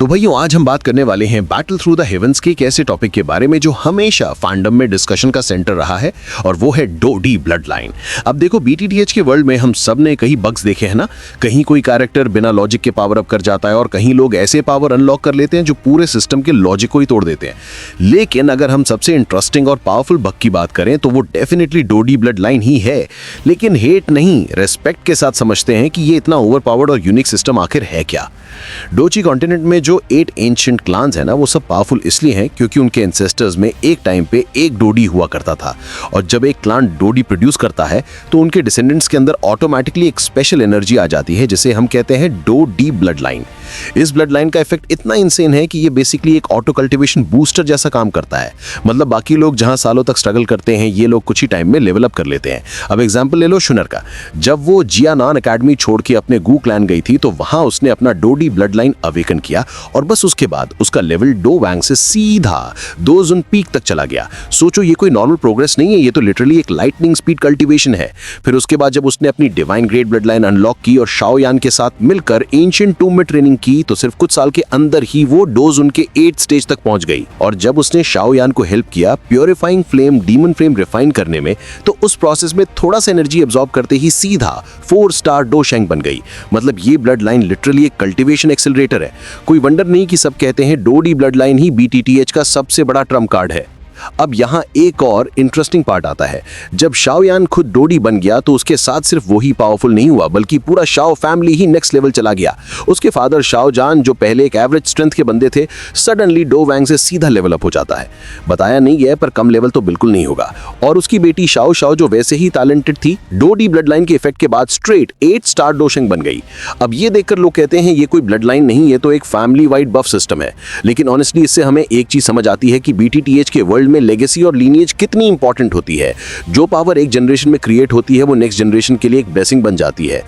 तो भाइयों आज हम बात करने वाले हैं बैटल थ्रू द हेवंस के एक ऐसे टॉपिक के बारे में जो हमेशा फैंडम में डिस्कशन का सेंटर रहा है और वो है डोडी ब्लड लाइन। अब देखो बीटीटीएच के वर्ल्ड में हम सब ने कहीं बग्स देखे हैं ना, कहीं कोई कैरेक्टर बिना लॉजिक के पावर अप कर जाता है और कहीं लोग ऐसे पावर अनलॉक कर लेते हैं जो पूरे सिस्टम के लॉजिक को ही तोड़ देते हैं। लेकिन अगर हम सबसे इंटरेस्टिंग और पावरफुल बग की बात करें तो वो डेफिनेटली डोडी ब्लड लाइन ही है। लेकिन हेट नहीं, रेस्पेक्ट के साथ समझते हैं कि ये इतना ओवरपावर्ड और यूनिक सिस्टम आखिर है क्या। डोची कॉन्टिनेंट में जो 8 एंशिएंट क्लान्स है ना, वो सब पावरफुल इसलिए हैं क्योंकि उनके एंसेस्टर्स में एक टाइम पे एक डोडी हुआ करता था और जब एक क्लान डोडी प्रोड्यूस करता है तो उनके डिसेंडेंट्स के अंदर ऑटोमेटिकली एक स्पेशल एनर्जी आ जाती है जिसे हम कहते हैं डोडी ब्लड लाइन। इस ब्लड लाइन का इफेक्ट इतना इंसेन है कि ये बेसिकली एक ऑटो कल्टिवेशन बूस्टर जैसा काम करता है। मतलब बाकी लोग जहां सालों तक स्ट्रगल करते हैं ये लोग कुछ ही टाइम में लेवल अप कर लेते हैं। अब एग्जांपल ले लो शुनर का। जब वो जियानान एकेडमी छोड़ के अपने गू क्लैन गई थी तो वहां उसने अपना डोडी ब्लड लाइन अवेकन किया और बस उसके बाद उसका लेवल डो वैंग से सीधा दोजुन पीक तक चला गया। सोचो ये कोई नॉर्मल प्रोग्रेस नहीं है, ये तो लिटरली एक लाइटनिंग स्पीड कल्टिवेशन है। फिर उसके बाद जब उसने अपनी divine grade blood line unlock की और शाओयान के साथ मिलकर एंशिएंट टूम में ट्रेनिंग की तो सिर्फ कुछ साल के अंदर ही वो डोज उनके 8th स्टेज तक पहुंच गई। और जब उसने शाओयान को हेल्प किया purifying flame demon flame refine करने में तो उस प्रोसेस में थोड़ा सा एनर्जी एब्जॉर्ब करते ही सीधा 4 स्टार डो शेंग बन गई। मतलब ये ब्लड लाइन लिटरली एक कल्टिवेशन एक्सेलरेटर है। कोई वंडर नहीं कि सब कहते हैं डोडी ब्लड लाइन ही बीटीटीएच का सबसे बड़ा ट्रम्प कार्ड है। अब यहाँ एक और इंटरेस्टिंग पार्ट आता है। जब शाओयान खुद डोडी बन गया तो उसके साथ सिर्फ वही पावरफुल नहीं हुआ बल्कि पूरा शाओ फैमिली ही नेक्स्ट लेवल चला गया। उसके फादर शाओजान जो पहले एक एवरेज स्ट्रेंथ के बंदे थे सडनली डो वैंग से सीधा लेवल अप हो जाता है। बताया नहीं गया पर कम लेवल तो बिल्कुल नहीं होगा। और उसकी बेटी शाओ शाओ जो वैसे ही टैलेंटेड थी डोडी ब्लड लाइन के इफेक्ट के बाद स्ट्रेट 8 स्टार डोशेंग बन गई। अब ये देखकर लोग कहते हैं ये कोई ब्लड लाइन नहीं, ये तो एक फैमिली वाइड बफ सिस्टम है। लेकिन ऑनेस्टली इससे हमें एक चीज समझ आती है कि बीटीटीएच के वर्ल्ड में लेगेसी और लीनिएज कितनी इंपॉर्टेंट होती है। जो पावर एक जनरेशन में क्रिएट होती है वो नेक्स्ट जनरेशन के लिए एक ब्लेसिंग बन जाती है।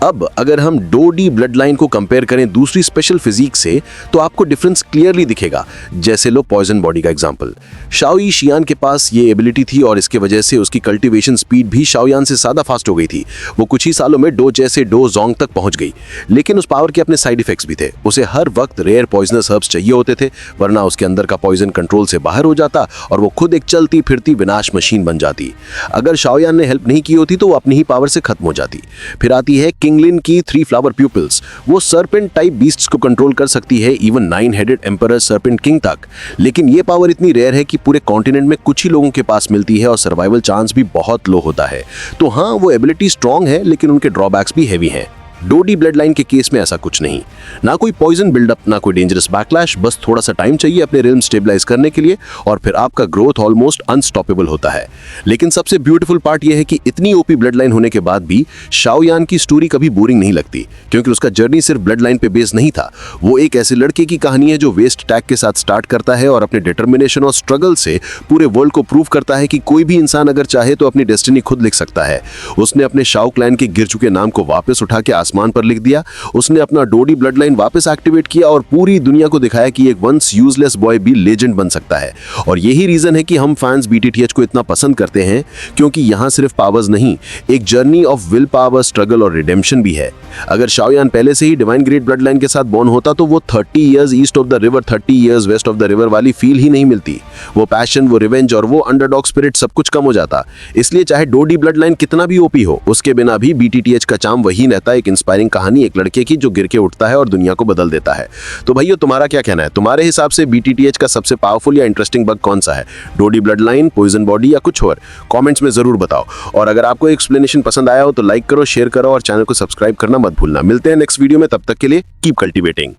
अब अगर हम डोडी ब्लड लाइन को कंपेयर करें दूसरी स्पेशल फिजिक से तो आपको डिफरेंस क्लियरली दिखेगा। जैसे लो पॉइजन बॉडी का एग्जांपल। शाओई शियान के पास ये एबिलिटी थी और इसके वजह से उसकी कल्टीवेशन स्पीड भी शाओयान से ज्यादा फास्ट हो गई थी। वो कुछ ही सालों में डो जैसे डो जोंग तक पहुंच गई। लेकिन उस पावर के अपने साइड इफेक्ट्स भी थे। उसे हर वक्त रेयर पॉइजनस हर्ब्स चाहिए होते थे वरना उसके अंदर का पॉइजन कंट्रोल से बाहर हो जाता और वो खुद एक चलती फिरती विनाश मशीन बन जाती। अगर शाओयान ने हेल्प नहीं की होती तो वो अपनी ही पावर से खत्म हो जाती। फिर आती है किंगलिन की 3 फ्लावर प्यूपिल्स। वो सर्पेंट टाइप बीस्ट्स को कंट्रोल कर सकती है even 9 headed emperor serpent king तक। लेकिन ये पावर इतनी रेयर है कि पूरे कॉन्टिनेंट में कुछ ही लोगों के पास मिलती है और सर्वाइवल चांस भी बहुत लो होता है। तो हाँ वो एबिलिटी स्ट्रॉन्ग है लेकिन उनके ड्रॉबैक्स भी हैवी हैं। डोडी ब्लड लाइन के केस में ऐसा कुछ नहीं, ना कोई पॉइजन बिल्डअप ना कोई डेंजरस बैकलैश, बस थोड़ा सा टाइम चाहिए अपने रिल्म स्टेबलाइज करने के लिए और फिर आपका ग्रोथ ऑलमोस्ट अनस्टॉपेबल होता है। लेकिन सबसे ब्यूटीफुल पार्ट यह है कि इतनी ओपी ब्लड लाइन होने के बाद भी शाओयान की स्टोरी कभी बोरिंग नहीं लगती क्योंकि उसका जर्नी सिर्फ ब्लड लाइन पे बेस्ड नहीं था। वो एक ऐसे लड़के की कहानी है जो वेस्ट टैग के साथ स्टार्ट करता है और अपने डिटर्मिनेशन और स्ट्रगल से पूरे वर्ल्ड को प्रूव करता है कि कोई भी इंसान अगर चाहे तो अपनी डेस्टिनी खुद लिख सकता है। उसने अपने शाओ क्लैन के गिर चुके नाम को वापस उठा के आसमान पर लिख दिया। उसने अपना डोडी ब्लड लाइन वापस एक्टिवेट किया और पूरी दुनिया को दिखाया कि एक वंस यूजलेस बॉय भी लेजेंड बन सकता है। और यही रीजन है कि हम फैंस बीटीटीएच को इतना पसंद करते हैं क्योंकि यहां सिर्फ पावर्स नहीं, एक journey of will power, struggle और रिडेम्पशन भी है। अगर शाओयान पहले से ही डिवाइन ग्रेड ब्लड लाइन के साथ बॉर्न होता तो वो 30 years east of the river 30 years west of the river वाली फील ही नहीं मिलती। वो पैशन, वो रिवेंज और वो अंडरडॉग स्पिरिट सब कुछ कम हो जाता। इसलिए चाहे डोडी ब्लड लाइन कितना भी ओपी हो उसके बिना भी बीटीटीएच का चार्म वही रहता है, एक इंस्पायरिंग कहानी एक लड़के की जो गिर के उठता है और दुनिया को बदल देता है। तो भाइयों तुम्हारा क्या कहना है? तुम्हारे हिसाब से बीटीटीएच का सबसे पावरफुल या इंटरेस्टिंग बग कौन सा है? डोडी ब्लड लाइन, पॉइजन बॉडी या कुछ और? कमेंट्स में जरूर बताओ। और अगर आपको एक्सप्लेनेशन पसंद आया हो तो लाइक करो, शेयर करो और चैनल को सब्सक्राइब करना मत भूलना। मिलते हैं नेक्स्ट वीडियो में, तब तक के लिए कीप कल्टिवेटिंग।